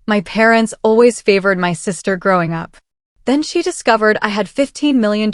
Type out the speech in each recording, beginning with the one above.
My parents always favored my sister growing up. Then she discovered I had $15 million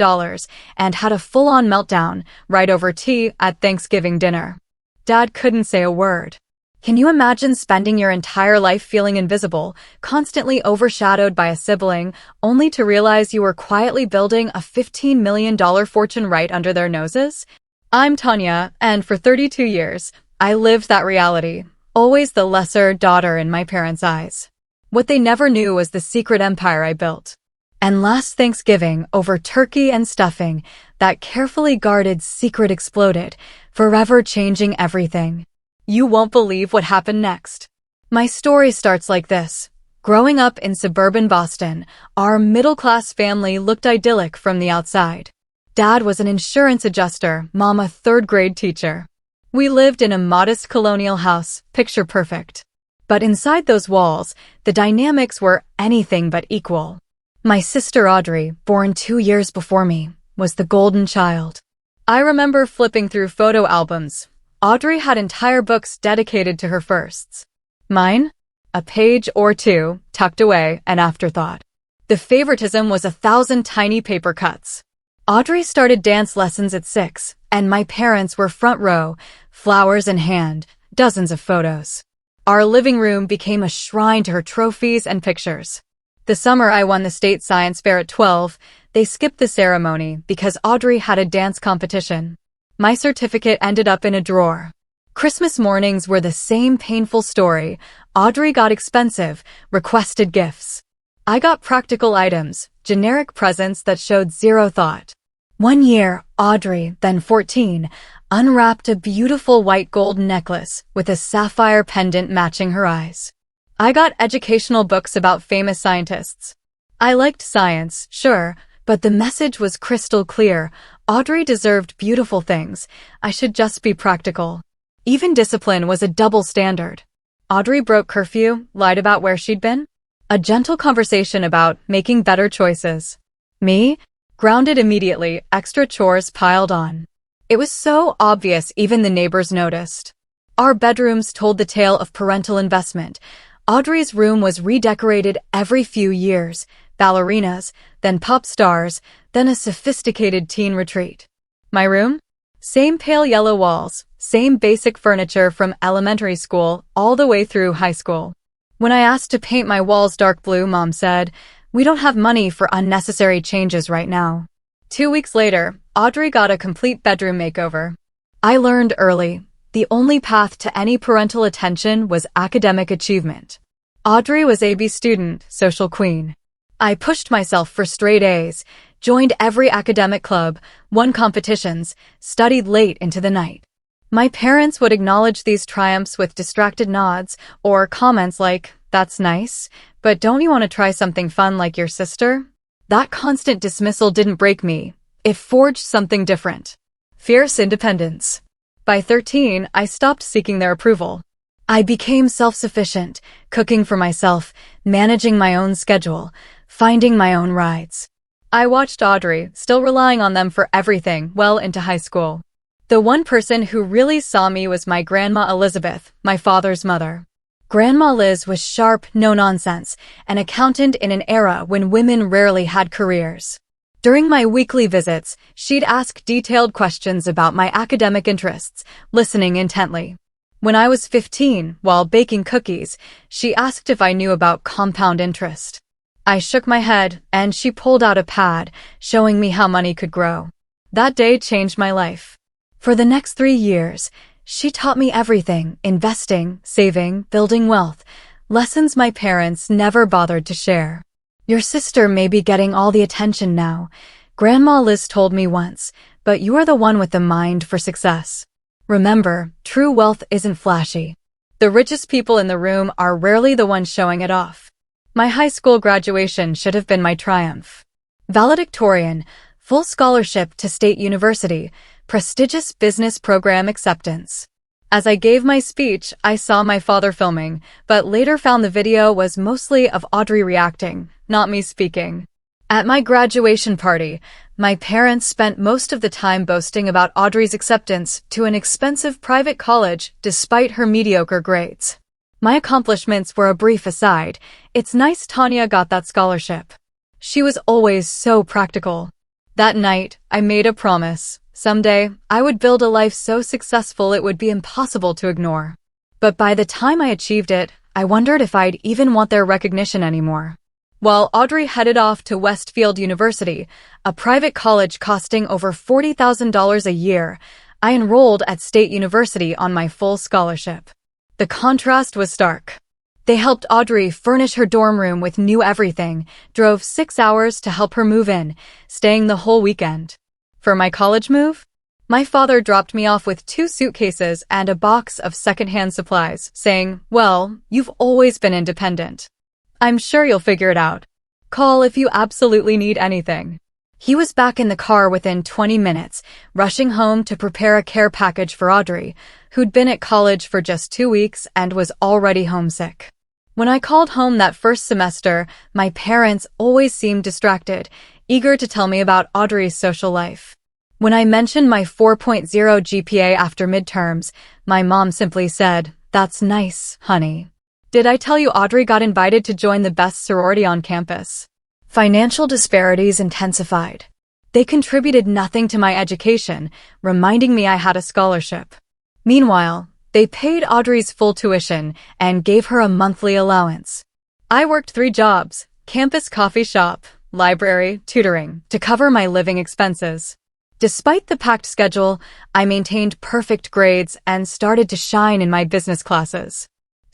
and had a full-on meltdown right over tea at Thanksgiving dinner. Dad couldn't say a word. Can you imagine spending your entire life feeling invisible, constantly overshadowed by a sibling, only to realize you were quietly building a $15 million fortune right under their noses? I'm Tanya, and for 32 years, I lived that reality, always the lesser daughter in my parents' eyes. What they never knew was the secret empire I built. And last Thanksgiving, over turkey and stuffing, that carefully guarded secret exploded, forever changing everything. You won't believe what happened next. My story starts like this. Growing up in suburban Boston, our middle-class family looked idyllic from the outside. Dad was an insurance adjuster, Mom a third-grade teacher. We lived in a modest colonial house, picture perfect. But inside those walls, the dynamics were anything but equal. My sister Audrey, born 2 years before me, was the golden child. I remember flipping through photo albums. Audrey had entire books dedicated to her firsts. Mine? A page or two, tucked away, an afterthought. The favoritism was 1,000 tiny paper cuts. Audrey started dance lessons at 6, and my parents were front row, flowers in hand, dozens of photos. Our living room became a shrine to her trophies and pictures. The summer I won the state science fair at 12, they skipped the ceremony because Audrey had a dance competition. My certificate ended up in a drawer. Christmas mornings were the same painful story. Audrey got expensive, requested gifts. I got practical items, generic presents that showed zero thought. One year, Audrey, then 14, unwrapped a beautiful white gold necklace with a sapphire pendant matching her eyes. I got educational books about famous scientists. I liked science, sure, but the message was crystal clear. Audrey deserved beautiful things. I should just be practical. Even discipline was a double standard. Audrey broke curfew, lied about where she'd been. A gentle conversation about making better choices. Me? Grounded immediately, extra chores piled on. It was so obvious even the neighbors noticed. Our bedrooms told the tale of parental investment. Audrey's room was redecorated every few years. Ballerinas, then pop stars, then a sophisticated teen retreat. My room? Same pale yellow walls, same basic furniture from elementary school all the way through high school. When I asked to paint my walls dark blue, Mom said, "We don't have money for unnecessary changes right now." 2 weeks later, Audrey got a complete bedroom makeover. I learned early, the only path to any parental attention was academic achievement. Audrey was a B student, social queen. I pushed myself for straight A's, joined every academic club, won competitions, studied late into the night. My parents would acknowledge these triumphs with distracted nods or comments like, "That's nice, but don't you want to try something fun like your sister?" That constant dismissal didn't break me. It forged something different. Fierce independence. By 13, I stopped seeking their approval. I became self-sufficient, cooking for myself, managing my own schedule, finding my own rides. I watched Audrey, still relying on them for everything, well into high school. The one person who really saw me was my Grandma Elizabeth, my father's mother. Grandma Liz was sharp, no-nonsense, an accountant in an era when women rarely had careers. During my weekly visits, she'd ask detailed questions about my academic interests, listening intently. When I was 15, while baking cookies, she asked if I knew about compound interest. I shook my head, and she pulled out a pad, showing me how money could grow. That day changed my life. For the next 3 years, she taught me everything: investing, saving, building wealth, lessons my parents never bothered to share. "Your sister may be getting all the attention now," Grandma Liz told me once, "but you are the one with the mind for success. Remember, true wealth isn't flashy. The richest people in the room are rarely the ones showing it off." My high school graduation should have been my triumph. Valedictorian, full scholarship to State University, prestigious business program acceptance. As I gave my speech, I saw my father filming, but later found the video was mostly of Audrey reacting, not me speaking. At my graduation party, my parents spent most of the time boasting about Audrey's acceptance to an expensive private college despite her mediocre grades. My accomplishments were a brief aside. It's nice Tanya got that scholarship. She was always so practical. That night, I made a promise. Someday, I would build a life so successful it would be impossible to ignore. But by the time I achieved it, I wondered if I'd even want their recognition anymore. While Audrey headed off to Westfield University, a private college costing over $40,000 a year, I enrolled at State University on my full scholarship. The contrast was stark. They helped Audrey furnish her dorm room with new everything, drove 6 hours to help her move in, staying the whole weekend. For my college move, my father dropped me off with 2 suitcases and a box of secondhand supplies, saying, "Well, you've always been independent. I'm sure you'll figure it out. Call if you absolutely need anything." He was back in the car within 20 minutes, rushing home to prepare a care package for Audrey, who'd been at college for just 2 weeks and was already homesick. When I called home that first semester, my parents always seemed distracted, eager to tell me about Audrey's social life. When I mentioned my 4.0 GPA after midterms, my mom simply said, "That's nice, honey. Did I tell you Audrey got invited to join the best sorority on campus?" Financial disparities intensified. They contributed nothing to my education, reminding me I had a scholarship. Meanwhile, they paid Audrey's full tuition and gave her a monthly allowance. I worked 3 jobs, campus coffee shop, library, tutoring, to cover my living expenses. Despite the packed schedule, I maintained perfect grades and started to shine in my business classes.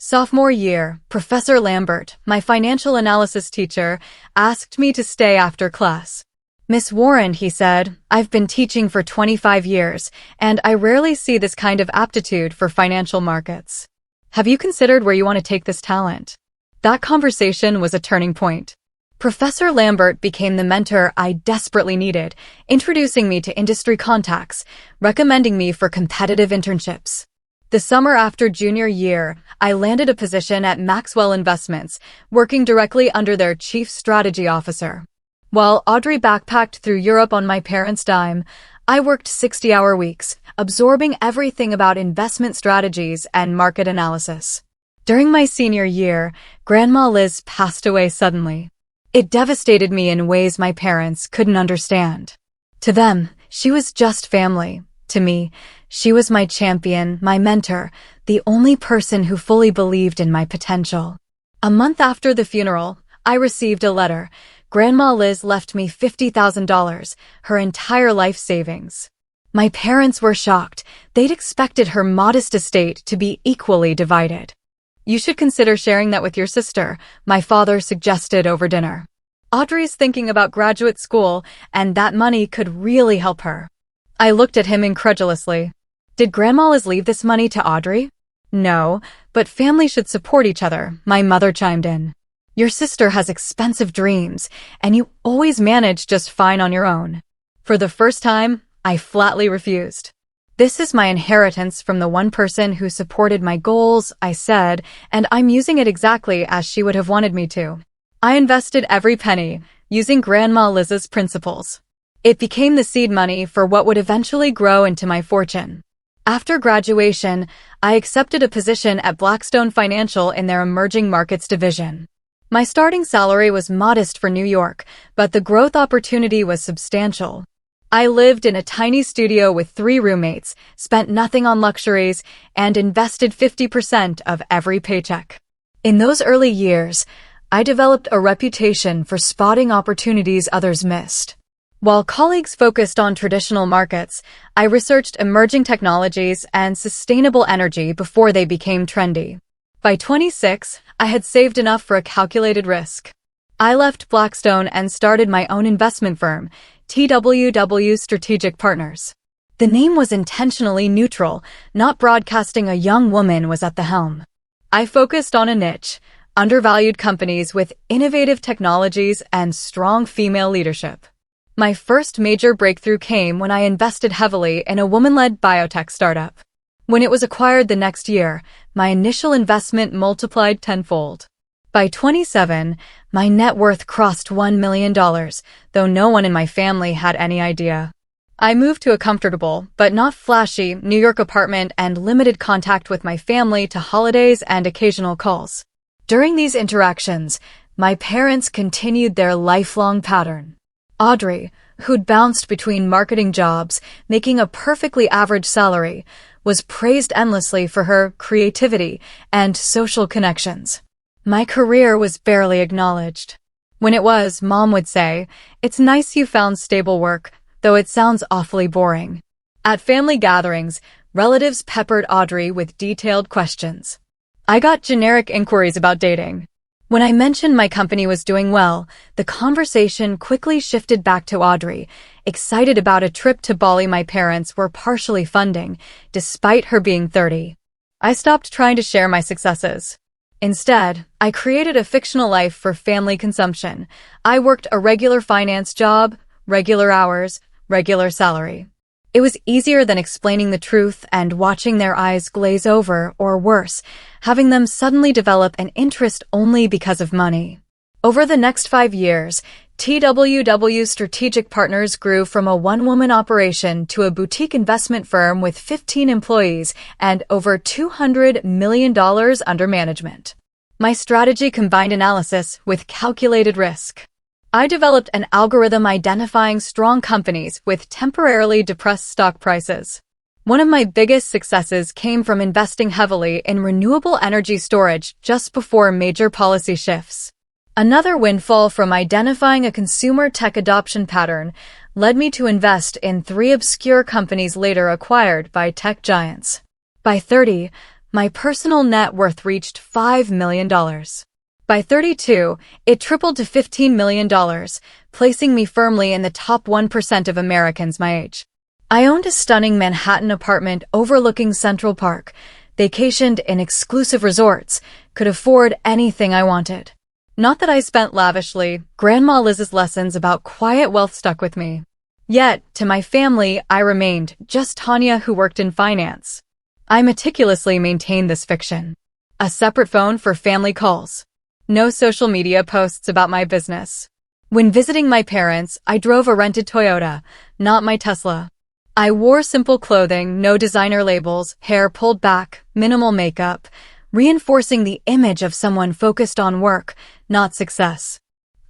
Sophomore year, Professor Lambert, my financial analysis teacher, asked me to stay after class. "Miss Warren," he said, "I've been teaching for 25 years, and I rarely see this kind of aptitude for financial markets. Have you considered where you want to take this talent?" That conversation was a turning point. Professor Lambert became the mentor I desperately needed, introducing me to industry contacts, recommending me for competitive internships. The summer after junior year, I landed a position at Maxwell Investments, working directly under their chief strategy officer. While Audrey backpacked through Europe on my parents' dime, I worked 60-hour weeks, absorbing everything about investment strategies and market analysis. During my senior year, Grandma Liz passed away suddenly. It devastated me in ways my parents couldn't understand. To them, she was just family. To me, she was my champion, my mentor, the only person who fully believed in my potential. A month after the funeral, I received a letter. Grandma Liz left me $50,000, her entire life savings. My parents were shocked. They'd expected her modest estate to be equally divided. "You should consider sharing that with your sister," my father suggested over dinner. "Audrey's thinking about graduate school, and that money could really help her." I looked at him incredulously. "Did Grandma Liz leave this money to Audrey?" "No, but family should support each other," my mother chimed in. "Your sister has expensive dreams, and you always manage just fine on your own." For the first time, I flatly refused. "This is my inheritance from the one person who supported my goals," I said, "and I'm using it exactly as she would have wanted me to." I invested every penny, using Grandma Liz's principles. It became the seed money for what would eventually grow into my fortune. After graduation, I accepted a position at Blackstone Financial in their emerging markets division. My starting salary was modest for New York, but the growth opportunity was substantial. I lived in a tiny studio with 3 roommates, spent nothing on luxuries, and invested 50% of every paycheck. In those early years, I developed a reputation for spotting opportunities others missed. While colleagues focused on traditional markets, I researched emerging technologies and sustainable energy before they became trendy. By 26, I had saved enough for a calculated risk. I left Blackstone and started my own investment firm, TWW Strategic Partners. The name was intentionally neutral, not broadcasting a young woman was at the helm. I focused on a niche, undervalued companies with innovative technologies and strong female leadership. My first major breakthrough came when I invested heavily in a woman-led biotech startup. When it was acquired the next year, my initial investment multiplied tenfold. By 27, my net worth crossed $1 million, though no one in my family had any idea. I moved to a comfortable, but not flashy, New York apartment and limited contact with my family to holidays and occasional calls. During these interactions, my parents continued their lifelong pattern. Audrey, who'd bounced between marketing jobs, making a perfectly average salary, was praised endlessly for her creativity and social connections. My career was barely acknowledged. When it was, Mom would say, "It's nice you found stable work, though it sounds awfully boring." At family gatherings, relatives peppered Audrey with detailed questions. I got generic inquiries about dating. When I mentioned my company was doing well, the conversation quickly shifted back to Audrey, excited about a trip to Bali my parents were partially funding, despite her being 30. I stopped trying to share my successes. Instead, I created a fictional life for family consumption. I worked a regular finance job, regular hours, regular salary. It was easier than explaining the truth and watching their eyes glaze over, or worse, having them suddenly develop an interest only because of money. Over the next 5 years, TWW's strategic partners grew from a one-woman operation to a boutique investment firm with 15 employees and over $200 million under management. My strategy combined analysis with calculated risk. I developed an algorithm identifying strong companies with temporarily depressed stock prices. One of my biggest successes came from investing heavily in renewable energy storage just before major policy shifts. Another windfall from identifying a consumer tech adoption pattern led me to invest in 3 obscure companies later acquired by tech giants. By 30, my personal net worth reached $5 million. By 32, it tripled to $15 million, placing me firmly in the top 1% of Americans my age. I owned a stunning Manhattan apartment overlooking Central Park, vacationed in exclusive resorts, could afford anything I wanted. Not that I spent lavishly, Grandma Liz's lessons about quiet wealth stuck with me. Yet, to my family, I remained just Tanya who worked in finance. I meticulously maintained this fiction. A separate phone for family calls. No social media posts about my business. When visiting my parents, I drove a rented Toyota, not my Tesla. I wore simple clothing, no designer labels, hair pulled back, minimal makeup, reinforcing the image of someone focused on work, not success.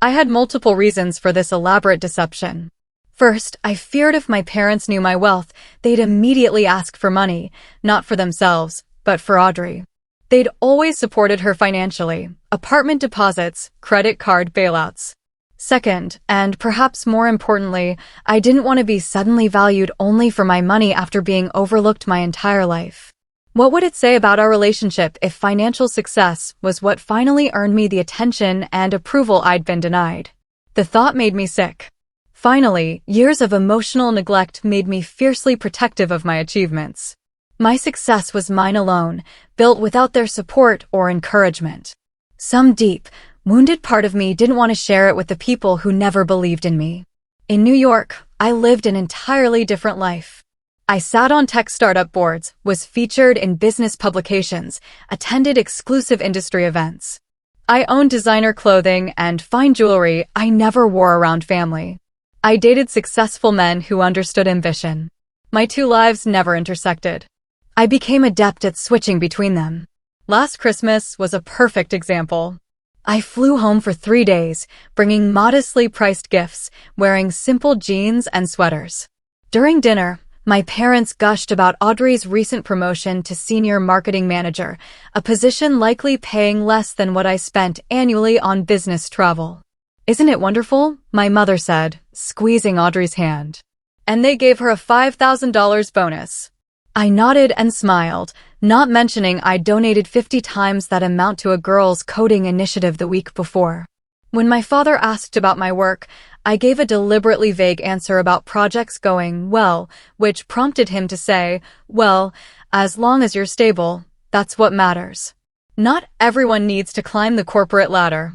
I had multiple reasons for this elaborate deception. First, I feared if my parents knew my wealth, they'd immediately ask for money, not for themselves, but for Audrey. They'd always supported her financially, apartment deposits, credit card bailouts. Second, and perhaps more importantly, I didn't want to be suddenly valued only for my money after being overlooked my entire life. What would it say about our relationship if financial success was what finally earned me the attention and approval I'd been denied? The thought made me sick. Finally, years of emotional neglect made me fiercely protective of my achievements. My success was mine alone, built without their support or encouragement. Some deep, wounded part of me didn't want to share it with the people who never believed in me. In New York, I lived an entirely different life. I sat on tech startup boards, was featured in business publications, attended exclusive industry events. I owned designer clothing and fine jewelry I never wore around family. I dated successful men who understood ambition. My 2 lives never intersected. I became adept at switching between them. Last Christmas was a perfect example. I flew home for 3 days, bringing modestly priced gifts, wearing simple jeans and sweaters. During dinner, my parents gushed about Audrey's recent promotion to senior marketing manager, a position likely paying less than what I spent annually on business travel. "Isn't it wonderful?" my mother said, squeezing Audrey's hand. "And they gave her a $5,000 bonus." I nodded and smiled, not mentioning I donated 50 times that amount to a girls' coding initiative the week before. When my father asked about my work, I gave a deliberately vague answer about projects going well, which prompted him to say, "Well, as long as you're stable, that's what matters." Not everyone needs to climb the corporate ladder.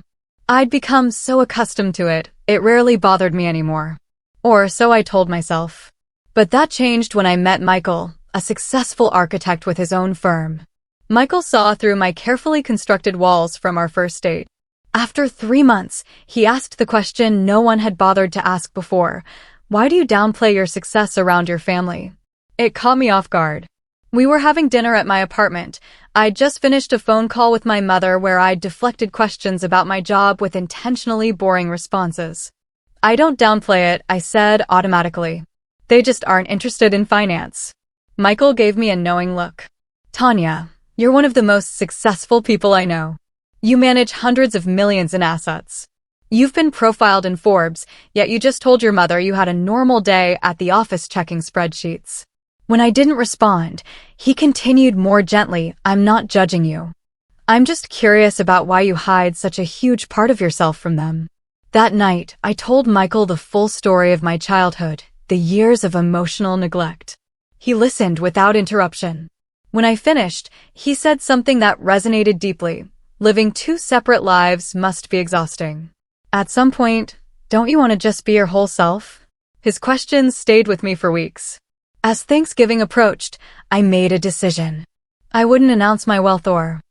I'd become so accustomed to it, it rarely bothered me anymore. Or so I told myself. But that changed when I met Michael, a successful architect with his own firm. Michael saw through my carefully constructed walls from our first date. After 3 months, he asked the question no one had bothered to ask before. Why do you downplay your success around your family? It caught me off guard. We were having dinner at my apartment. I'd just finished a phone call with my mother where I'd deflected questions about my job with intentionally boring responses. I don't downplay it, I said automatically. They just aren't interested in finance. Michael gave me a knowing look. Tanya, you're one of the most successful people I know. You manage hundreds of millions in assets. You've been profiled in Forbes, yet you just told your mother you had a normal day at the office checking spreadsheets. When I didn't respond, he continued more gently, I'm not judging you. I'm just curious about why you hide such a huge part of yourself from them. That night, I told Michael the full story of my childhood, the years of emotional neglect. He listened without interruption. When I finished, he said something that resonated deeply. Living two separate lives must be exhausting. At some point, don't you want to just be your whole self? His questions stayed with me for weeks. As Thanksgiving approached, I made a decision. I wouldn't announce my wealth or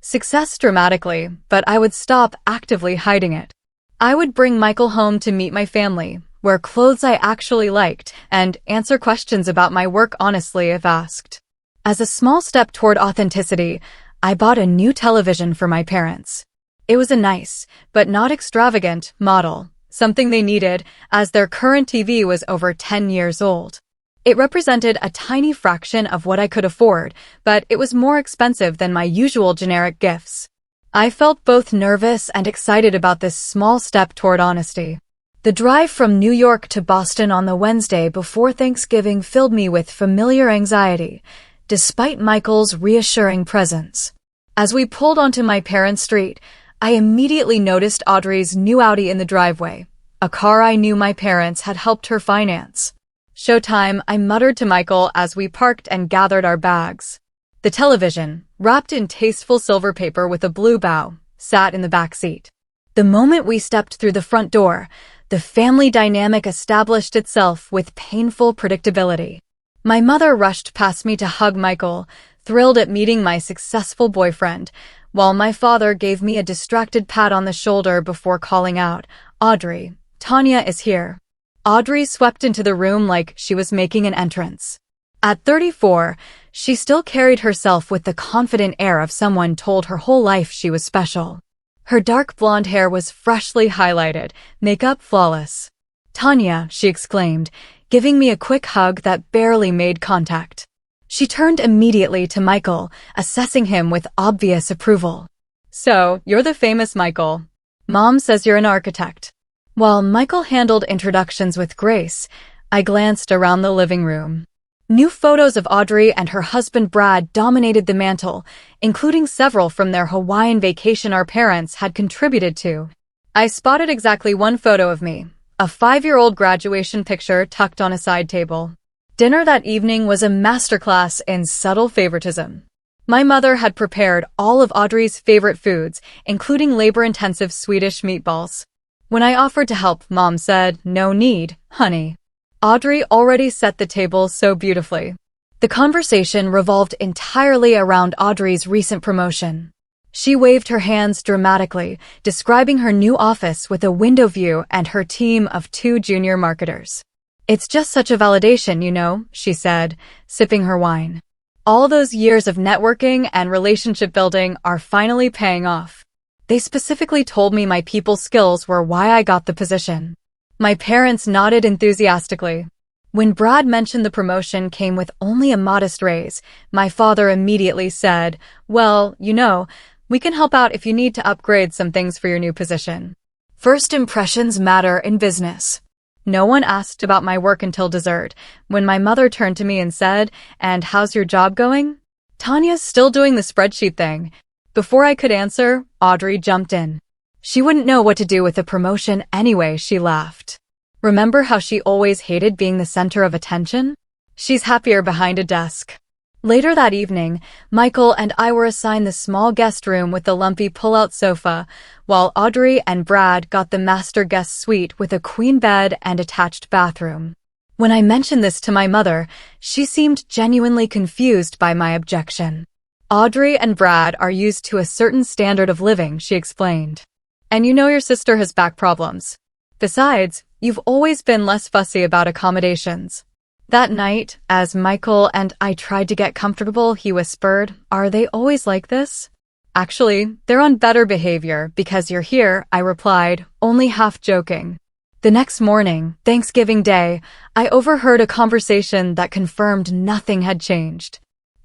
success dramatically, but I would stop actively hiding it. I would bring Michael home to meet my family, wear clothes I actually liked, and answer questions about my work honestly if asked. As a small step toward authenticity, I bought a new television for my parents. It was a nice, but not extravagant, model, something they needed as their current TV was over 10 years old. It represented a tiny fraction of what I could afford, but it was more expensive than my usual generic gifts. I felt both nervous and excited about this small step toward honesty. The drive from New York to Boston on the Wednesday before Thanksgiving filled me with familiar anxiety, despite Michael's reassuring presence. As we pulled onto my parents' street, I immediately noticed Audrey's new Audi in the driveway, a car I knew my parents had helped her finance. Showtime, I muttered to Michael as we parked and gathered our bags. The television, wrapped in tasteful silver paper with a blue bow, sat in the back seat. The moment we stepped through the front door, the family dynamic established itself with painful predictability. My mother rushed past me to hug Michael, thrilled at meeting my successful boyfriend, while my father gave me a distracted pat on the shoulder before calling out, Audrey, Tanya is here. Audrey swept into the room like she was making an entrance. At 34, she still carried herself with the confident air of someone told her whole life she was special. Her dark blonde hair was freshly highlighted, makeup flawless. Tanya, she exclaimed, giving me a quick hug that barely made contact. She turned immediately to Michael, assessing him with obvious approval. So, you're the famous Michael. Mom says you're an architect. While Michael handled introductions with grace, I glanced around the living room. New photos of Audrey and her husband Brad dominated the mantel, including several from their Hawaiian vacation our parents had contributed to. I spotted exactly one photo of me, a 5-year-old graduation picture tucked on a side table. Dinner that evening was a masterclass in subtle favoritism. My mother had prepared all of Audrey's favorite foods, including labor-intensive Swedish meatballs. When I offered to help, Mom said, "No need, honey." Audrey already set the table so beautifully. The conversation revolved entirely around Audrey's recent promotion. She waved her hands dramatically, describing her new office with a window view and her team of 2 junior marketers. It's just such a validation, you know, she said, sipping her wine. All those years of networking and relationship building are finally paying off. They specifically told me my people skills were why I got the position. My parents nodded enthusiastically. When Brad mentioned the promotion came with only a modest raise, my father immediately said, "Well, you know, we can help out if you need to upgrade some things for your new position." First impressions matter in business. No one asked about my work until dessert, when my mother turned to me and said, "And how's your job going?" "Tanya's still doing the spreadsheet thing." Before I could answer, Audrey jumped in. She wouldn't know what to do with the promotion anyway, she laughed. Remember how she always hated being the center of attention? She's happier behind a desk. Later that evening, Michael and I were assigned the small guest room with the lumpy pull-out sofa, while Audrey and Brad got the master guest suite with a queen bed and attached bathroom. When I mentioned this to my mother, she seemed genuinely confused by my objection. Audrey and Brad are used to a certain standard of living, she explained. And you know your sister has back problems. Besides, You've always been less fussy about accommodations. That night, as Michael and I tried to get comfortable, he whispered, "Are they always like this?" "Actually, they're on better behavior because you're here," I replied, only half joking. The next morning, Thanksgiving Day, I overheard a conversation that confirmed nothing had changed.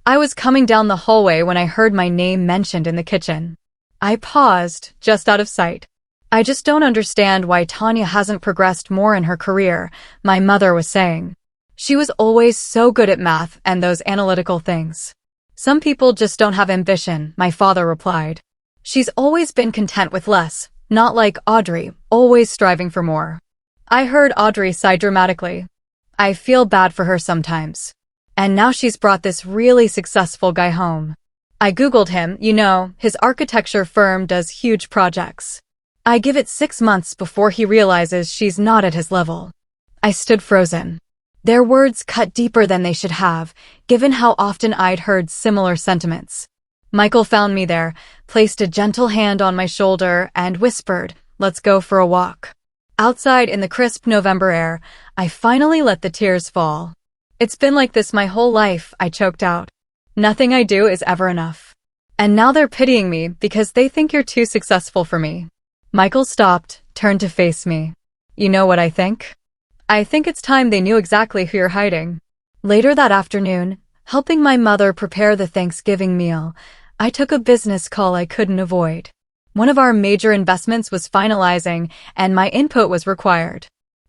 I was coming down the hallway when I heard my name mentioned in the kitchen. I paused, just out of sight. "I just don't understand why Tanya hasn't progressed more in her career," my mother was saying. "She was always so good at math and those analytical things." "Some people just don't have ambition," my father replied. "She's always been content with less, not like Audrey, always striving for more." I heard Audrey sigh dramatically. "I feel bad for her sometimes. And now she's brought this really successful guy home." I Googled him, his architecture firm does huge projects. I give it 6 months before he realizes she's not at his level. I stood frozen. Their words cut deeper than they should have, given how often I'd heard similar sentiments. Michael found me there, placed a gentle hand on my shoulder, and whispered, "Let's go for a walk." Outside in the crisp November air, I finally let the tears fall. "It's been like this my whole life," I choked out. "Nothing I do is ever enough. And now they're pitying me because they think you're too successful for me." Michael stopped, turned to face me. "You know what I think? I think it's time they knew exactly who you're hiding." Later that afternoon, helping my mother prepare the Thanksgiving meal, I took a business call I couldn't avoid. One of our major investments was finalizing, and my input was required.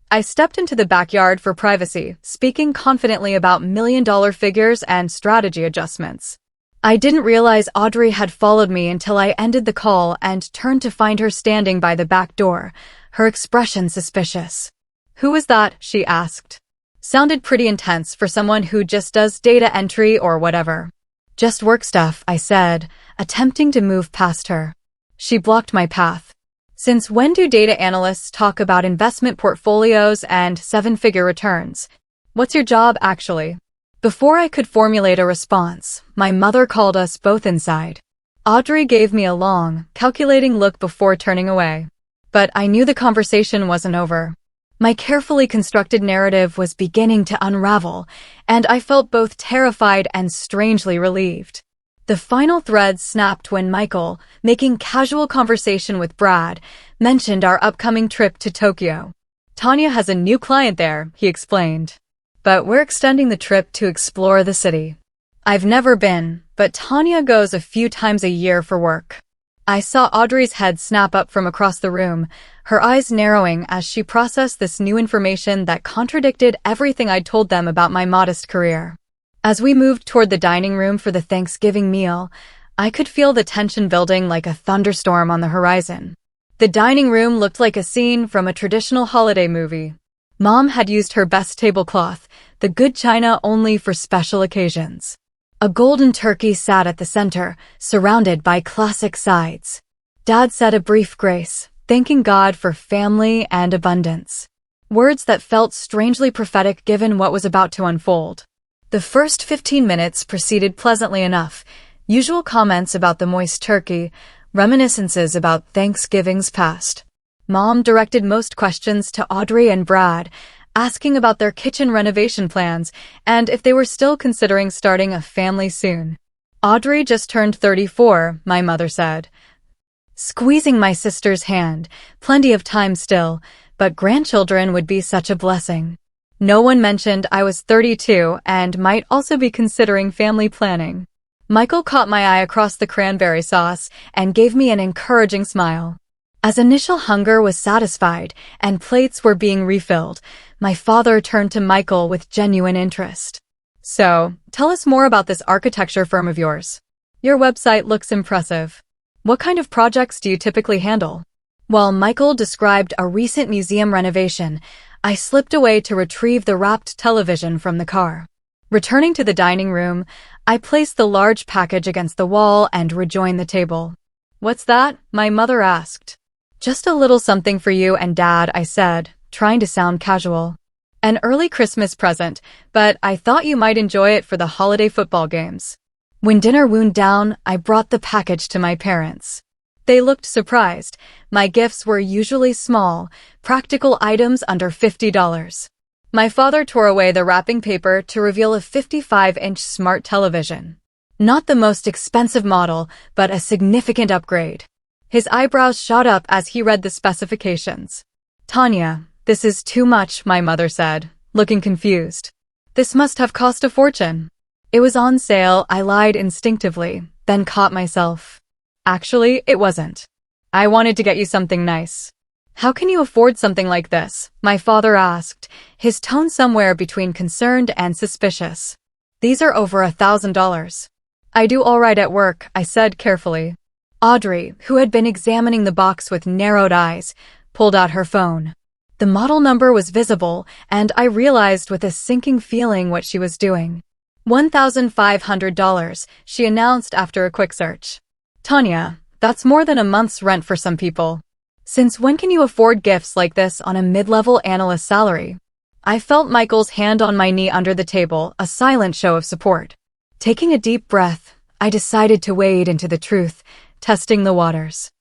I stepped into the backyard for privacy, speaking confidently about million-dollar figures and strategy adjustments. I didn't realize Audrey had followed me until I ended the call and turned to find her standing by the back door, her expression suspicious. "Who was that?" she asked. Sounded pretty intense for someone who just does data entry or whatever. "Just work stuff," I said, attempting to move past her. She blocked my path. "Since when do data analysts talk about investment portfolios and 7-figure returns? What's your job, actually?" Before I could formulate a response, my mother called us both inside. Audrey gave me a long, calculating look before turning away. But I knew the conversation wasn't over. My carefully constructed narrative was beginning to unravel, and I felt both terrified and strangely relieved. The final thread snapped when Michael, making casual conversation with Brad, mentioned our upcoming trip to Tokyo. "Tanya has a new client there," he explained. "But we're extending the trip to explore the city. I've never been, but Tanya goes a few times a year for work." I saw Audrey's head snap up from across the room, her eyes narrowing as she processed this new information that contradicted everything I'd told them about my modest career. As we moved toward the dining room for the Thanksgiving meal, I could feel the tension building like a thunderstorm on the horizon. The dining room looked like a scene from a traditional holiday movie. Mom had used her best tablecloth, the good china only for special occasions. A golden turkey sat at the center, surrounded by classic sides. Dad said a brief grace, thanking God for family and abundance. Words that felt strangely prophetic given what was about to unfold. The first 15 minutes proceeded pleasantly enough. Usual comments about the moist turkey, reminiscences about Thanksgivings past. Mom directed most questions to Audrey and Brad, asking about their kitchen renovation plans and if they were still considering starting a family soon. "Audrey just turned 34, my mother said, squeezing my sister's hand. "Plenty of time still, but grandchildren would be such a blessing." No one mentioned I was 32 and might also be considering family planning. Michael caught my eye across the cranberry sauce and gave me an encouraging smile. As initial hunger was satisfied and plates were being refilled, my father turned to Michael with genuine interest. "So, tell us more about this architecture firm of yours. Your website looks impressive. What kind of projects do you typically handle?" While Michael described a recent museum renovation, I slipped away to retrieve the wrapped television from the car. Returning to the dining room, I placed the large package against the wall and rejoined the table. "What's that?" my mother asked. "Just a little something for you and Dad," I said, trying to sound casual. "An early Christmas present, but I thought you might enjoy it for the holiday football games." When dinner wound down, I brought the package to my parents. They looked surprised. My gifts were usually small, practical items under $50. My father tore away the wrapping paper to reveal a 55-inch smart television. Not the most expensive model, but a significant upgrade. His eyebrows shot up as he read the specifications. "Tanya, this is too much," my mother said, looking confused. "This must have cost a fortune." "It was on sale," I lied instinctively, then caught myself. "Actually, it wasn't. I wanted to get you something nice." "How can you afford something like this?" my father asked, his tone somewhere between concerned and suspicious. "These are over $1,000. "I do all right at work," I said carefully. Audrey, who had been examining the box with narrowed eyes, pulled out her phone. The model number was visible, and I realized with a sinking feeling what she was doing. $1,500, she announced after a quick search. "Tanya, that's more than a month's rent for some people. Since when can you afford gifts like this on a mid-level analyst salary?" I felt Michael's hand on my knee under the table, a silent show of support. Taking a deep breath, I decided to wade into the truth, testing the waters.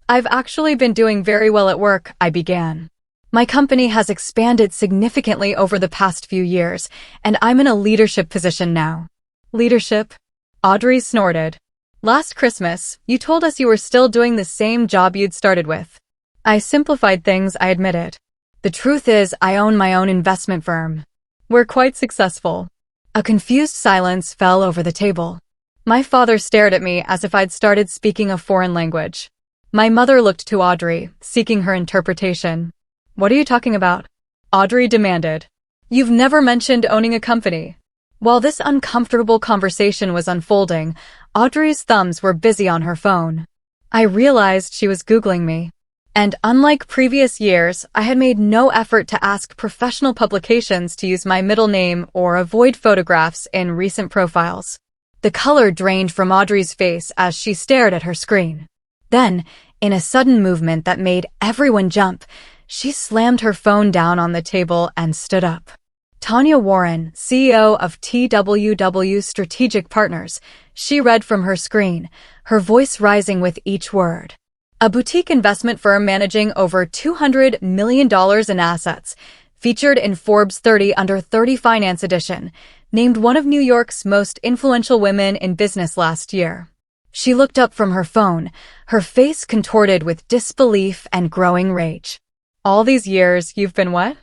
"I've actually been doing very well at work," I began. "My company has expanded significantly over the past few years, and I'm in a leadership position now." "Leadership?" Audrey snorted. "Last Christmas, you told us you were still doing the same job you'd started with." I simplified things, I admitted. "The truth is, I own my own investment firm. We're quite successful." A confused silence fell over the table. My father stared at me as if I'd started speaking a foreign language. My mother looked to Audrey, seeking her interpretation. "What are you talking about?" Audrey demanded. "You've never mentioned owning a company." While this uncomfortable conversation was unfolding, Audrey's thumbs were busy on her phone. I realized she was Googling me. And unlike previous years, I had made no effort to ask professional publications to use my middle name or avoid photographs in recent profiles. The color drained from Audrey's face as she stared at her screen. Then, in a sudden movement that made everyone jump, she slammed her phone down on the table and stood up. "Tanya Warren, CEO of TWW Strategic Partners," she read from her screen, her voice rising with each word. "A boutique investment firm managing over $200 million in assets, featured in Forbes 30 Under 30 Finance Edition, named one of New York's most influential women in business last year." She looked up from her phone, her face contorted with disbelief and growing rage. "All these years, you've been what?"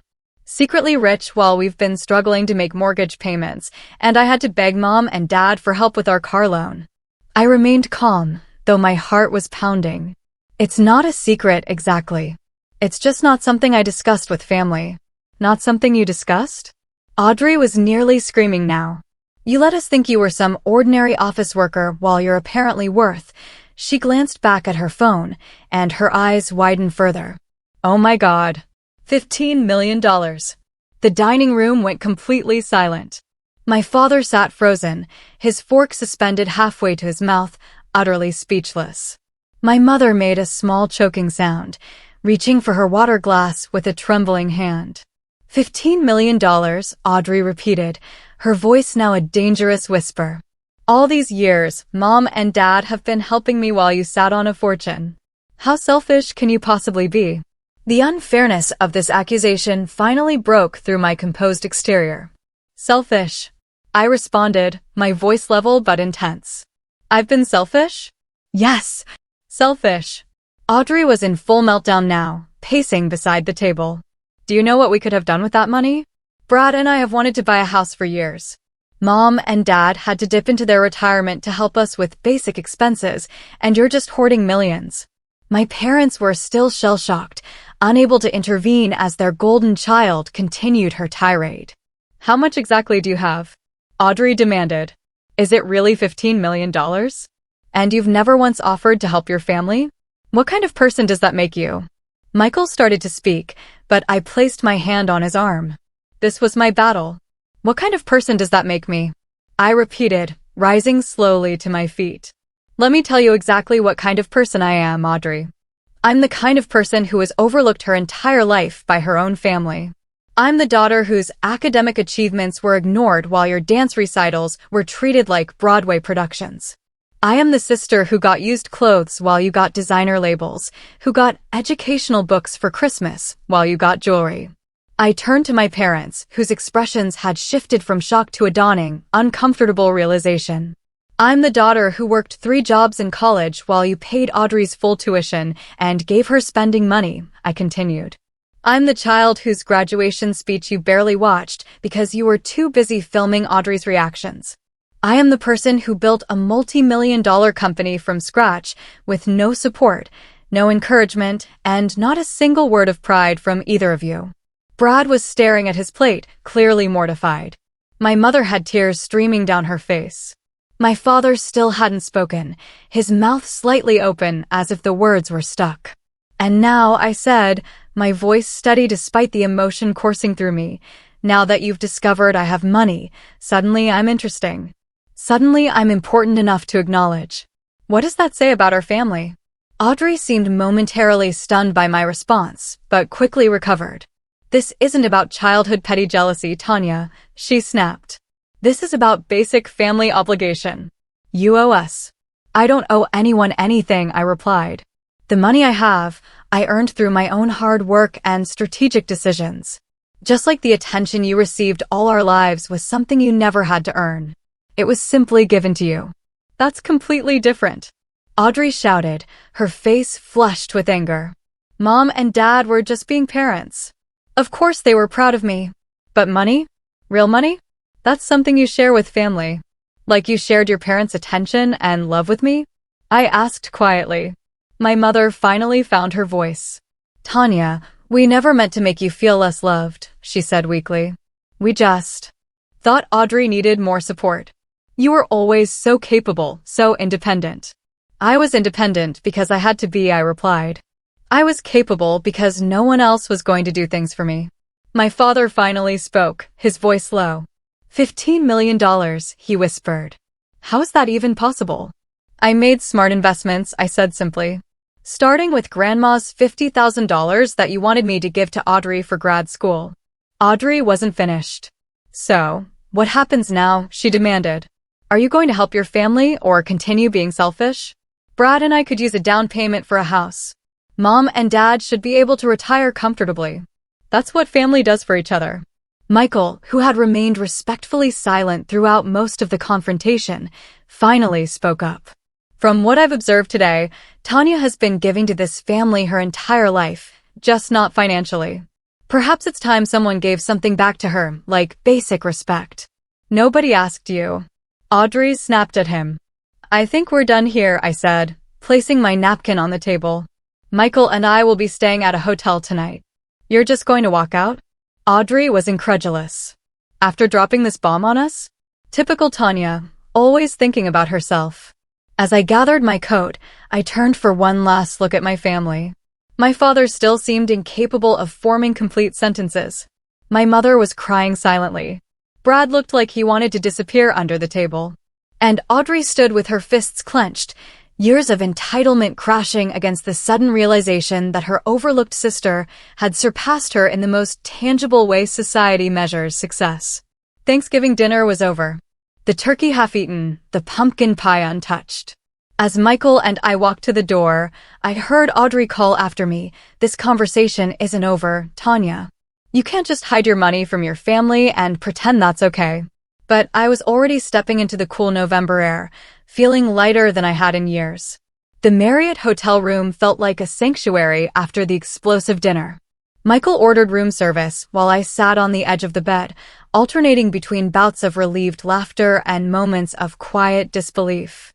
"Secretly rich while we've been struggling to make mortgage payments, and I had to beg Mom and Dad for help with our car loan." I remained calm, though my heart was pounding. "It's not a secret, exactly. It's just not something I discussed with family." "Not something you discussed?" Audrey was nearly screaming now. "You let us think you were some ordinary office worker while you're apparently worth." She glanced back at her phone, and her eyes widened further. "Oh my God. $15 million. The dining room went completely silent. My father sat frozen, his fork suspended halfway to his mouth, utterly speechless. My mother made a small choking sound, reaching for her water glass with a trembling hand. $15 million, Audrey repeated, her voice now a dangerous whisper. "All these years, Mom and Dad have been helping me while you sat on a fortune. How selfish can you possibly be?" The unfairness of this accusation finally broke through my composed exterior. "Selfish," I responded, my voice level but intense. "I've been selfish?" "Yes, selfish." Audrey was in full meltdown now, pacing beside the table. "Do you know what we could have done with that money? Brad and I have wanted to buy a house for years. Mom and Dad had to dip into their retirement to help us with basic expenses, and you're just hoarding millions." My parents were still shell-shocked, unable to intervene as their golden child continued her tirade. "How much exactly do you have?" Audrey demanded. "Is it really $15 million? And you've never once offered to help your family? What kind of person does that make you?" Michael started to speak, but I placed my hand on his arm. This was my battle. "What kind of person does that make me?" I repeated, rising slowly to my feet. "Let me tell you exactly what kind of person I am, Audrey. I'm the kind of person who has overlooked her entire life by her own family. I'm the daughter whose academic achievements were ignored while your dance recitals were treated like Broadway productions. I am the sister who got used clothes while you got designer labels, who got educational books for Christmas while you got jewelry. I turned to my parents, whose expressions had shifted from shock to a dawning, uncomfortable realization. I'm the daughter who worked 3 jobs in college while you paid Audrey's full tuition and gave her spending money, I continued. I'm the child whose graduation speech you barely watched because you were too busy filming Audrey's reactions. I am the person who built a multi-million-dollar company from scratch with no support, no encouragement, and not a single word of pride from either of you. Brad was staring at his plate, clearly mortified. My mother had tears streaming down her face. My father still hadn't spoken, his mouth slightly open as if the words were stuck. And now, I said, my voice steady despite the emotion coursing through me, now that you've discovered I have money, suddenly I'm interesting. Suddenly I'm important enough to acknowledge. What does that say about our family? Audrey seemed momentarily stunned by my response, but quickly recovered. This isn't about childhood petty jealousy, Tanya, she snapped. This is about basic family obligation. You owe us. I don't owe anyone anything, I replied. The money I have, I earned through my own hard work and strategic decisions. Just like the attention you received all our lives was something you never had to earn. It was simply given to you. That's completely different. Audrey shouted, her face flushed with anger. Mom and Dad were just being parents. Of course they were proud of me. But money? Real money? That's something you share with family. Like you shared your parents' attention and love with me? I asked quietly. My mother finally found her voice. Tanya, we never meant to make you feel less loved, she said weakly. We just thought Audrey needed more support. You were always so capable, so independent. I was independent because I had to be, I replied. I was capable because no one else was going to do things for me. My father finally spoke, his voice low. $15 million, he whispered. How is that even possible? I made smart investments, I said simply. Starting with Grandma's $50,000 that you wanted me to give to Audrey for grad school. Audrey wasn't finished. So, what happens now? She demanded. Are you going to help your family or continue being selfish? Brad and I could use a down payment for a house. Mom and Dad should be able to retire comfortably. That's what family does for each other. Michael, who had remained respectfully silent throughout most of the confrontation, finally spoke up. From what I've observed today, Tanya has been giving to this family her entire life, just not financially. Perhaps it's time someone gave something back to her, like basic respect. Nobody asked you. Audrey snapped at him. I think we're done here, I said, placing my napkin on the table. Michael and I will be staying at a hotel tonight. You're just going to walk out? Audrey was incredulous. After dropping this bomb on us? Typical Tanya, always thinking about herself. As I gathered my coat, I turned for one last look at my family. My father still seemed incapable of forming complete sentences. My mother was crying silently. Brad looked like he wanted to disappear under the table. And Audrey stood with her fists clenched, years of entitlement crashing against the sudden realization that her overlooked sister had surpassed her in the most tangible way society measures success. Thanksgiving dinner was over. The turkey half-eaten, the pumpkin pie untouched. As Michael and I walked to the door, I heard Audrey call after me, "This conversation isn't over, Tanya. You can't just hide your money from your family and pretend that's okay." But I was already stepping into the cool November air, feeling lighter than I had in years. The Marriott hotel room felt like a sanctuary after the explosive dinner. Michael ordered room service while I sat on the edge of the bed, alternating between bouts of relieved laughter and moments of quiet disbelief.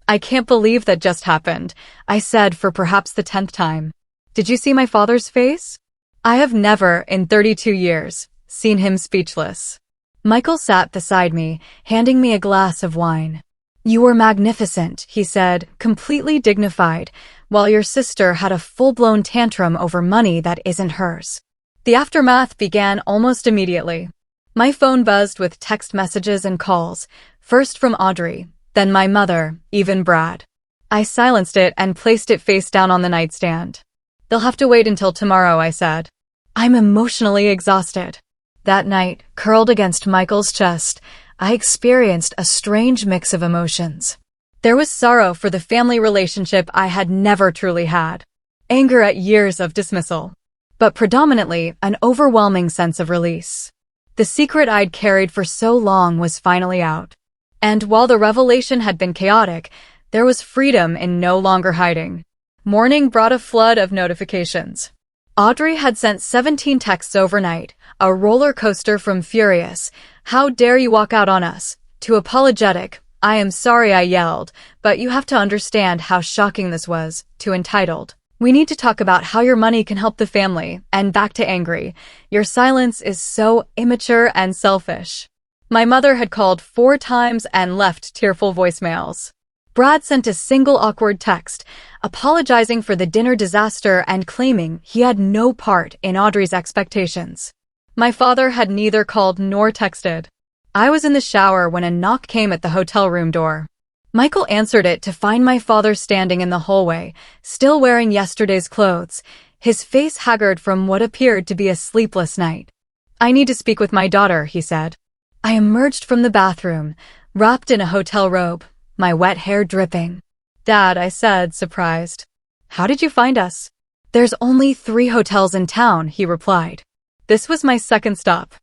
I can't believe that just happened, I said for perhaps the 10th time. Did you see my father's face? I have never, in 32 years, seen him speechless. Michael sat beside me, handing me a glass of wine. You were magnificent, he said, completely dignified, while your sister had a full-blown tantrum over money that isn't hers. The aftermath began almost immediately. My phone buzzed with text messages and calls, first from Audrey, then my mother, even Brad. I silenced it and placed it face down on the nightstand. They'll have to wait until tomorrow, I said. I'm emotionally exhausted. That night, curled against Michael's chest, I experienced a strange mix of emotions. There was sorrow for the family relationship I had never truly had, anger at years of dismissal, but predominantly an overwhelming sense of release. The secret I'd carried for so long was finally out. And while the revelation had been chaotic, there was freedom in no longer hiding. Morning brought a flood of notifications. Audrey had sent 17 texts overnight, a roller coaster from furious, "How dare you walk out on us?" to apologetic, "I am sorry I yelled, but you have to understand how shocking this was," to entitled, "We need to talk about how your money can help the family," and back to angry, "Your silence is so immature and selfish." My mother had called 4 times and left tearful voicemails. Brad sent a single awkward text, apologizing for the dinner disaster and claiming he had no part in Audrey's expectations. My father had neither called nor texted. I was in the shower when a knock came at the hotel room door. Michael answered it to find my father standing in the hallway, still wearing yesterday's clothes, his face haggard from what appeared to be a sleepless night. "I need to speak with my daughter," he said. I emerged from the bathroom, wrapped in a hotel robe, my wet hair dripping. "Dad," I said, surprised. "How did you find us?" "There's only 3 hotels in town," he replied. This was my second stop.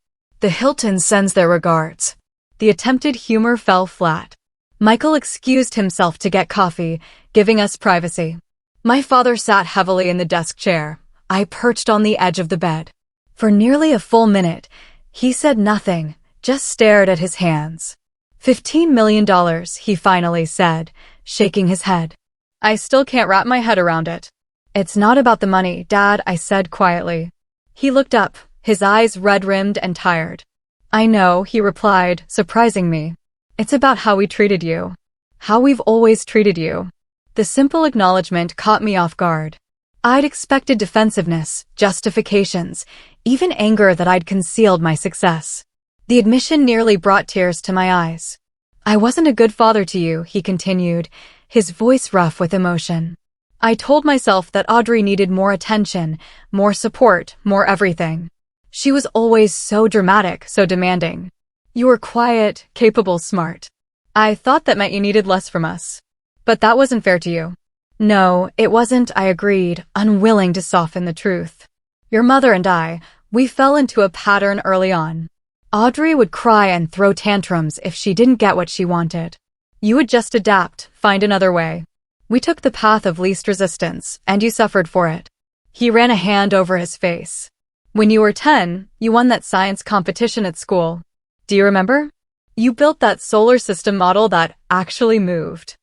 "The Hilton sends their regards." The attempted humor fell flat. Michael excused himself to get coffee, giving us privacy. My father sat heavily in the desk chair. I perched on the edge of the bed. For nearly a full minute, he said nothing, just stared at his hands. $15 million, he finally said, shaking his head. I still can't wrap my head around it. "It's not about the money, Dad," I said quietly. He looked up, his eyes red-rimmed and tired. "I know," he replied, surprising me. "It's about how we treated you. How we've always treated you." The simple acknowledgement caught me off guard. I'd expected defensiveness, justifications, even anger that I'd concealed my success. The admission nearly brought tears to my eyes. "I wasn't a good father to you," he continued, his voice rough with emotion. I told myself that Audrey needed more attention, more support, more everything. She was always so dramatic, so demanding. "You were quiet, capable, smart. I thought that meant you needed less from us. But that wasn't fair to you." "No, it wasn't," I agreed, unwilling to soften the truth. "Your mother and I, we fell into a pattern early on. Audrey would cry and throw tantrums if she didn't get what she wanted. You would just adapt, find another way. We took the path of least resistance, and you suffered for it." He ran a hand over his face. "When you were 10, you won that science competition at school. Do you remember? You built that solar system model that actually moved.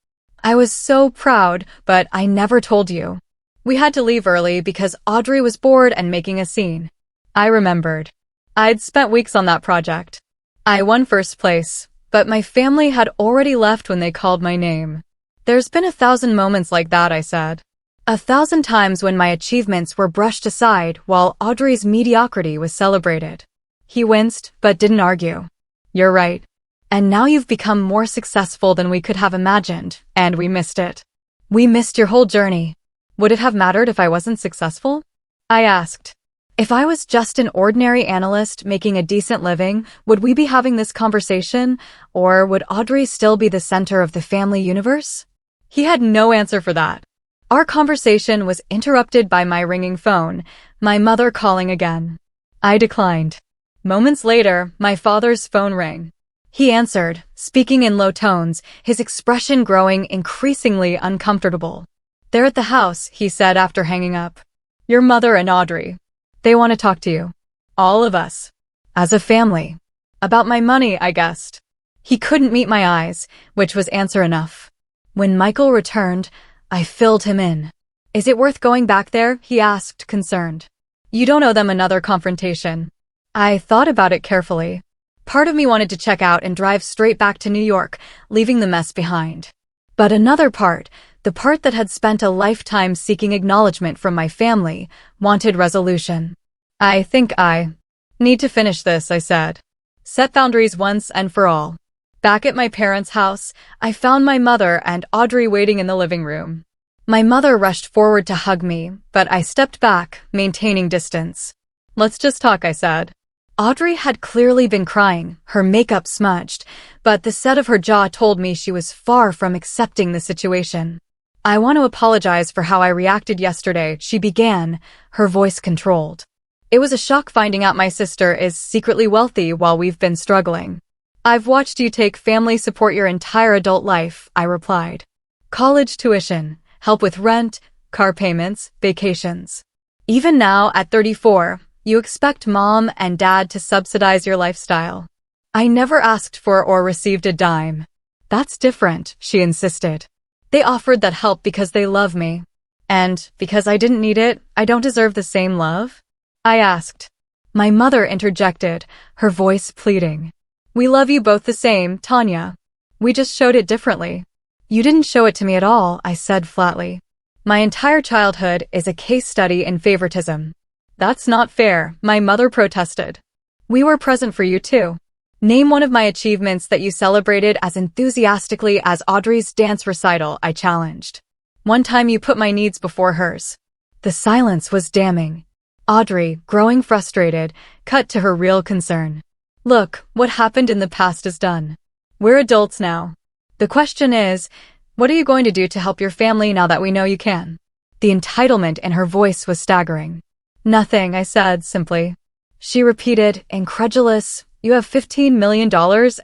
I was so proud, but I never told you. We had to leave early because Audrey was bored and making a scene." I remembered. I'd spent weeks on that project. I won first place, but my family had already left when they called my name. "There's been 1,000 moments like that," I said. 1,000 times when my achievements were brushed aside while Audrey's mediocrity was celebrated. He winced, but didn't argue. "You're right. And now you've become more successful than we could have imagined, and we missed it. We missed your whole journey." "Would it have mattered if I wasn't successful?" I asked. "If I was just an ordinary analyst making a decent living, would we be having this conversation, or would Audrey still be the center of the family universe?" He had no answer for that. Our conversation was interrupted by my ringing phone, my mother calling again. I declined. Moments later, my father's phone rang. He answered, speaking in low tones, his expression growing increasingly uncomfortable. "They're at the house," he said after hanging up. "Your mother and Audrey. They want to talk to you. All of us. As a family. About my money," I guessed. He couldn't meet my eyes, which was answer enough. When Michael returned, I filled him in. "Is it worth going back there?" he asked, concerned. "You don't owe them another confrontation." I thought about it carefully. Part of me wanted to check out and drive straight back to New York, leaving the mess behind. But another part, the part that had spent a lifetime seeking acknowledgement from my family, wanted resolution. "I think I need to finish this," I said. "Set boundaries once and for all." Back at my parents' house, I found my mother and Audrey waiting in the living room. My mother rushed forward to hug me, but I stepped back, maintaining distance. "Let's just talk," I said. Audrey had clearly been crying, her makeup smudged, but the set of her jaw told me she was far from accepting the situation. "I want to apologize for how I reacted yesterday," she began, her voice controlled. "It was a shock finding out my sister is secretly wealthy while we've been struggling. I've watched you take family support your entire adult life," I replied. "College tuition, help with rent, car payments, vacations. Even now, at 34, you expect mom and dad to subsidize your lifestyle. I never asked for or received a dime." "That's different," she insisted. "They offered that help because they love me. And because I didn't need it, I don't deserve the same love?" I asked. My mother interjected, her voice pleading. "We love you both the same, Tanya. We just showed it differently." "You didn't show it to me at all," I said flatly. "My entire childhood is a case study in favoritism." "That's not fair," my mother protested. "We were present for you too. Name one of my achievements that you celebrated as enthusiastically as Audrey's dance recital," I challenged. "One time you put my needs before hers." The silence was damning. Audrey, growing frustrated, cut to her real concern. "Look, what happened in the past is done. We're adults now. The question is, what are you going to do to help your family now that we know you can?" The entitlement in her voice was staggering. "Nothing," I said simply. She repeated, incredulous, "You have $15 million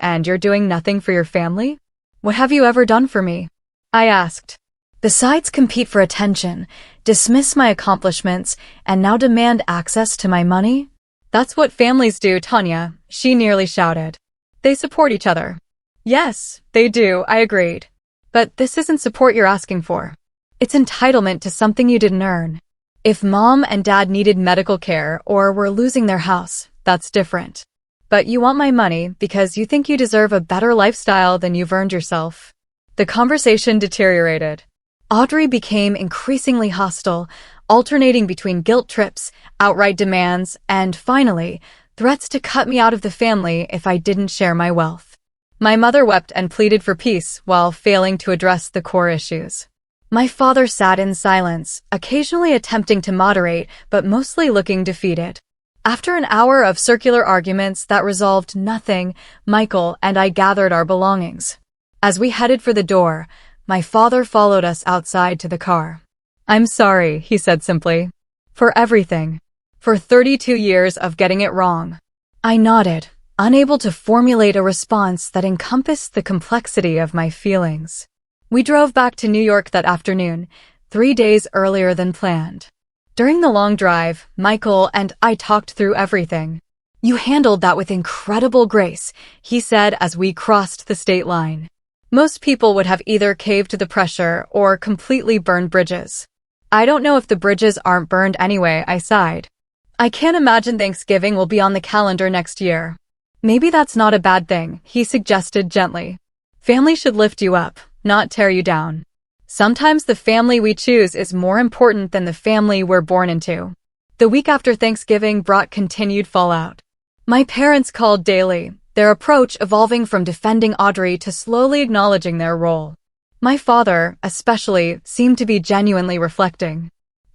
and you're doing nothing for your family? What have you ever done for me?" I asked. "Besides compete for attention, dismiss my accomplishments, and now demand access to my money?" "That's what families do, Tanya," she nearly shouted. "They support each other." "Yes, they do," I agreed. "But this isn't support you're asking for. It's entitlement to something you didn't earn. If mom and dad needed medical care or were losing their house, that's different. But you want my money because you think you deserve a better lifestyle than you've earned yourself." The conversation deteriorated. Audrey became increasingly hostile, alternating between guilt trips, outright demands, and, finally, threats to cut me out of the family if I didn't share my wealth. My mother wept and pleaded for peace while failing to address the core issues. My father sat in silence, occasionally attempting to moderate, but mostly looking defeated. After an hour of circular arguments that resolved nothing, Michael and I gathered our belongings. As we headed for the door, my father followed us outside to the car. "I'm sorry," he said simply. "For everything. For 32 years of getting it wrong." I nodded, unable to formulate a response that encompassed the complexity of my feelings. We drove back to New York that afternoon, 3 days earlier than planned. During the long drive, Michael and I talked through everything. "You handled that with incredible grace," he said as we crossed the state line. "Most people would have either caved to the pressure or completely burned bridges." "I don't know if the bridges aren't burned anyway," I sighed. "I can't imagine Thanksgiving will be on the calendar next year." "Maybe that's not a bad thing," he suggested gently. "Family should lift you up, not tear you down. Sometimes the family we choose is more important than the family we're born into." The week after Thanksgiving brought continued fallout. My parents called daily, their approach evolving from defending Audrey to slowly acknowledging their role. My father, especially, seemed to be genuinely reflecting.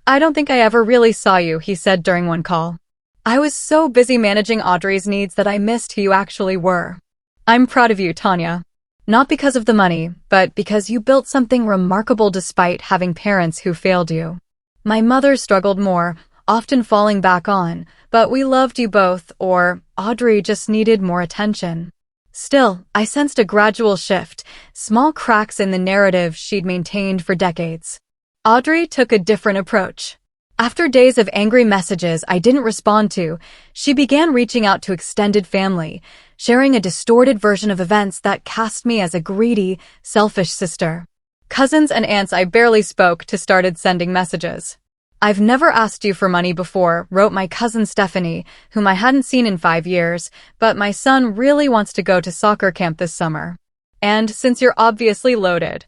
"I don't think I ever really saw you," he said during one call. "I was so busy managing Audrey's needs that I missed who you actually were. I'm proud of you, Tanya. Not because of the money, but because you built something remarkable despite having parents who failed you." My mother struggled more, often falling back on, "But we loved you both," or "Audrey just needed more attention." Still, I sensed a gradual shift, small cracks in the narrative she'd maintained for decades. Audrey took a different approach. After days of angry messages I didn't respond to, she began reaching out to extended family, sharing a distorted version of events that cast me as a greedy, selfish sister. Cousins and aunts I barely spoke to started sending messages. "I've never asked you for money before," wrote my cousin Stephanie, whom I hadn't seen in 5 years, "but my son really wants to go to soccer camp this summer. And since you're obviously loaded."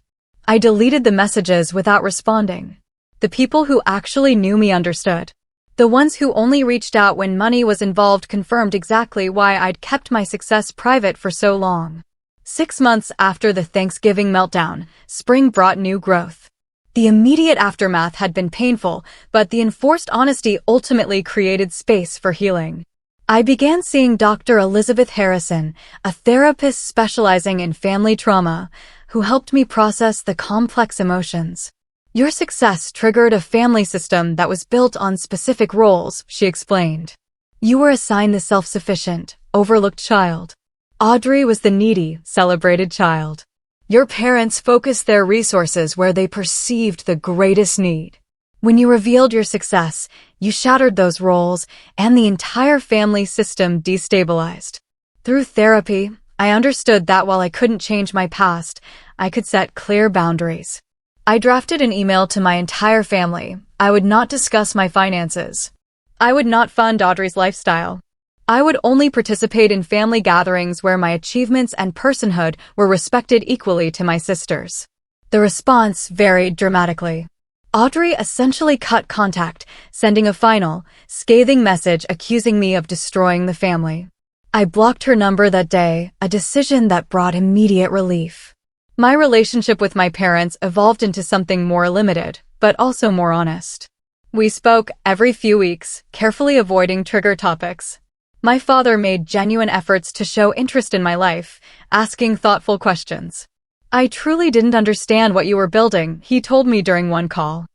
I deleted the messages without responding. The people who actually knew me understood. The ones who only reached out when money was involved confirmed exactly why I'd kept my success private for so long. 6 months after the Thanksgiving meltdown, spring brought new growth. The immediate aftermath had been painful, but the enforced honesty ultimately created space for healing. I began seeing Dr. Elizabeth Harrison, a therapist specializing in family trauma, who helped me process the complex emotions. Your success triggered a family system that was built on specific roles, she explained. You were assigned the self-sufficient, overlooked child. Audrey was the needy, celebrated child. Your parents focused their resources where they perceived the greatest need. When you revealed your success, you shattered those roles, and the entire family system destabilized. Through therapy, I understood that while I couldn't change my past, I could set clear boundaries. I drafted an email to my entire family. I would not discuss my finances. I would not fund Audrey's lifestyle. I would only participate in family gatherings where my achievements and personhood were respected equally to my sisters. The response varied dramatically. Audrey essentially cut contact, sending a final, scathing message accusing me of destroying the family. I blocked her number that day, a decision that brought immediate relief. My relationship with my parents evolved into something more limited, but also more honest. We spoke every few weeks, carefully avoiding trigger topics. My father made genuine efforts to show interest in my life, asking thoughtful questions. I truly didn't understand what you were building, he told me during one call.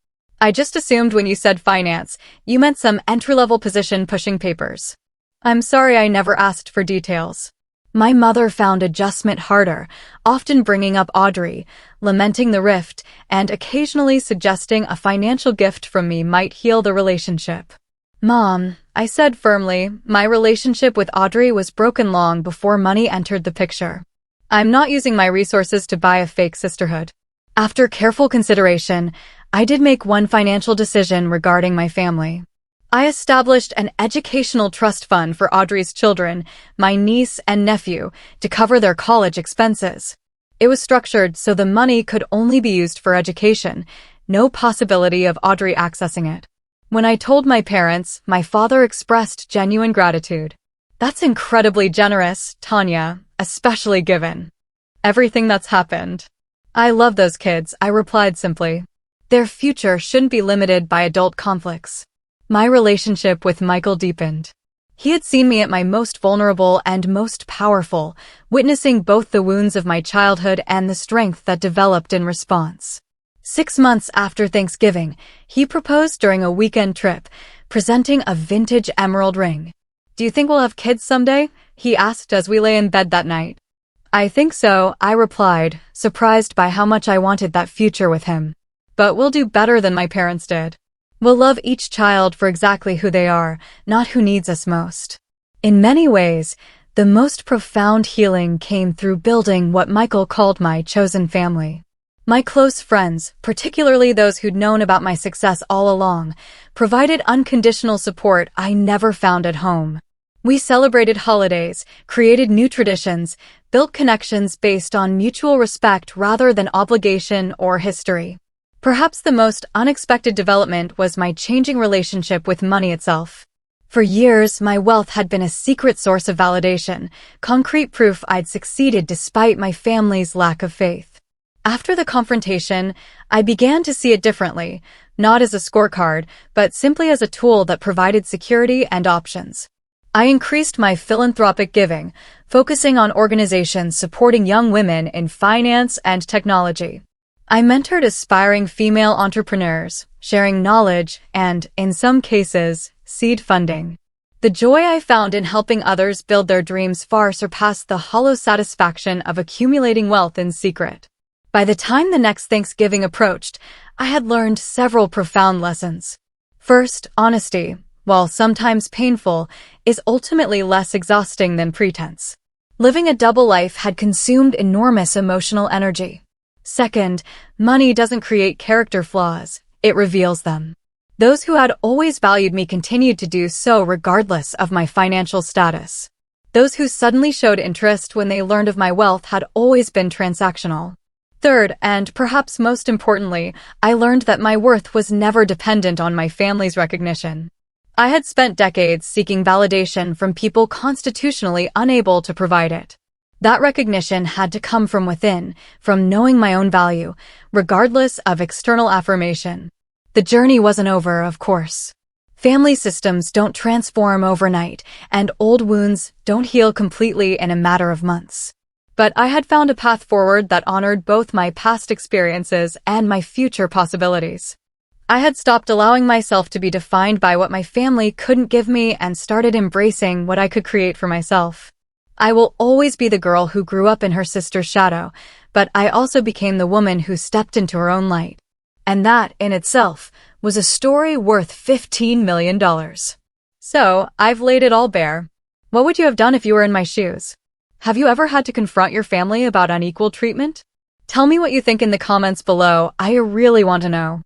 I just assumed when you said finance, you meant some entry-level position pushing papers. I'm sorry I never asked for details. My mother found adjustment harder, often bringing up Audrey, lamenting the rift, and occasionally suggesting a financial gift from me might heal the relationship. Mom, I said firmly, my relationship with Audrey was broken long before money entered the picture. I'm not using my resources to buy a fake sisterhood. After careful consideration, I did make one financial decision regarding my family. I established an educational trust fund for Audrey's children, my niece and nephew, to cover their college expenses. It was structured so the money could only be used for education, no possibility of Audrey accessing it. When I told my parents, my father expressed genuine gratitude. That's incredibly generous, Tanya, especially given everything that's happened. I love those kids, I replied simply. Their future shouldn't be limited by adult conflicts. My relationship with Michael deepened. He had seen me at my most vulnerable and most powerful, witnessing both the wounds of my childhood and the strength that developed in response. 6 months after Thanksgiving, he proposed during a weekend trip, presenting a vintage emerald ring. Do you think we'll have kids someday? He asked as we lay in bed that night. I think so, I replied, surprised by how much I wanted that future with him. But we'll do better than my parents did. We'll love each child for exactly who they are, not who needs us most. In many ways, the most profound healing came through building what Michael called my chosen family. My close friends, particularly those who'd known about my success all along, provided unconditional support I never found at home. We celebrated holidays, created new traditions, built connections based on mutual respect rather than obligation or history. Perhaps the most unexpected development was my changing relationship with money itself. For years, my wealth had been a secret source of validation, concrete proof I'd succeeded despite my family's lack of faith. After the confrontation, I began to see it differently, not as a scorecard, but simply as a tool that provided security and options. I increased my philanthropic giving, focusing on organizations supporting young women in finance and technology. I mentored aspiring female entrepreneurs, sharing knowledge and, in some cases, seed funding. The joy I found in helping others build their dreams far surpassed the hollow satisfaction of accumulating wealth in secret. By the time the next Thanksgiving approached, I had learned several profound lessons. First, honesty, while sometimes painful, is ultimately less exhausting than pretense. Living a double life had consumed enormous emotional energy. Second, money doesn't create character flaws, it reveals them. Those who had always valued me continued to do so regardless of my financial status. Those who suddenly showed interest when they learned of my wealth had always been transactional. Third, and perhaps most importantly, I learned that my worth was never dependent on my family's recognition. I had spent decades seeking validation from people constitutionally unable to provide it. That recognition had to come from within, from knowing my own value, regardless of external affirmation. The journey wasn't over, of course. Family systems don't transform overnight, and old wounds don't heal completely in a matter of months. But I had found a path forward that honored both my past experiences and my future possibilities. I had stopped allowing myself to be defined by what my family couldn't give me and started embracing what I could create for myself. I will always be the girl who grew up in her sister's shadow, but I also became the woman who stepped into her own light. And that, in itself, was a story worth $15 million. So, I've laid it all bare. What would you have done if you were in my shoes? Have you ever had to confront your family about unequal treatment? Tell me what you think in the comments below. I really want to know.